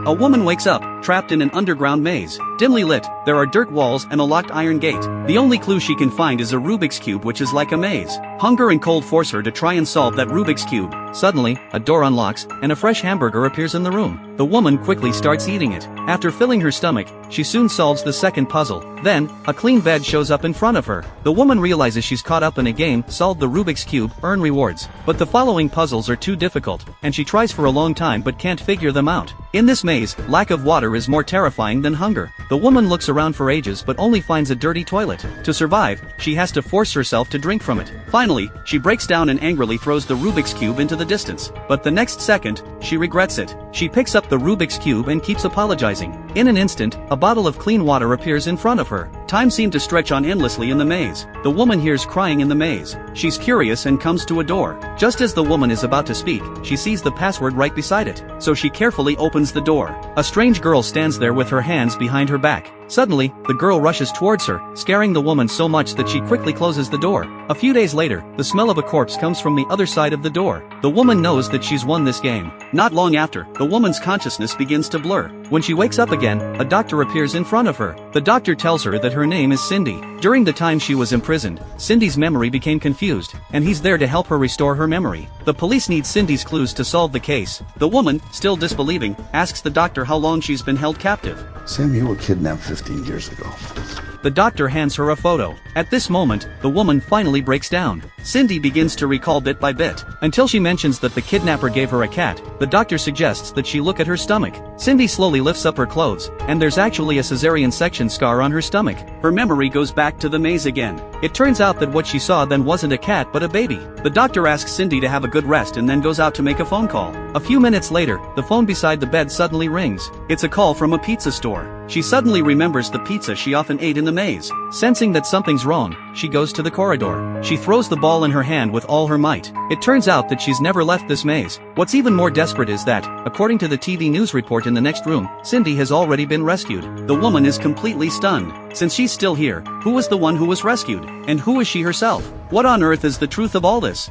A woman wakes up, trapped in an underground maze. Dimly lit, there are dirt walls and a locked iron gate. The only clue she can find is a Rubik's Cube which is like a maze. Hunger and cold force her to try and solve that Rubik's Cube. Suddenly, a door unlocks, and a fresh hamburger appears in the room. The woman quickly starts eating it. After filling her stomach, she soon solves the second puzzle. Then, a clean bed shows up in front of her. The woman realizes she's caught up in a game, solve the Rubik's Cube, earn rewards. But the following puzzles are too difficult, and she tries for a long time but can't figure them out. In this maze, lack of water is more terrifying than hunger. The woman looks around for ages but only finds a dirty toilet. To survive, she has to force herself to drink from it. Finally, she breaks down and angrily throws the Rubik's Cube into the distance. But the next second, she regrets it. She picks up the Rubik's Cube and keeps apologizing. In an instant, a bottle of clean water appears in front of her. Time seemed to stretch on endlessly in the maze. The woman hears crying in the maze. She's curious and comes to a door. Just as the woman is about to speak, she sees the password right beside it. So she carefully opens the door. A strange girl stands there with her hands behind her back. Suddenly, the girl rushes towards her, scaring the woman so much that she quickly closes the door. A few days later, the smell of a corpse comes from the other side of the door. The woman knows that she's won this game. Not long after, the woman's consciousness begins to blur. When she wakes up again, a doctor appears in front of her. The doctor tells her that her name is Cindy. During the time she was imprisoned, Cindy's memory became confused, and he's there to help her restore her memory. The police need Cindy's clues to solve the case. The woman, still disbelieving, asks the doctor how long she's been held captive. Sam, you were kidnapped 15 years ago. The doctor hands her a photo. At this moment, the woman finally breaks down. Cindy begins to recall bit by bit, until she mentions that the kidnapper gave her a cat. The doctor suggests that she look at her stomach. Cindy slowly lifts up her clothes, and there's actually a cesarean section scar on her stomach. Her memory goes back to the maze again. It turns out that what she saw then wasn't a cat but a baby. The doctor asks Cindy to have a good rest and then goes out to make a phone call. A few minutes later, the phone beside the bed suddenly rings. It's a call from a pizza store. She suddenly remembers the pizza she often ate in the maze. Sensing that something's wrong, she goes to the corridor. She throws the ball in her hand with all her might. It turns out that she's never left this maze. What's even more desperate is that, according to the TV news report in the next room, Cindy has already been rescued. The woman is completely stunned. Since she's still here, who was the one who was rescued? And who is she herself? What on earth is the truth of all this?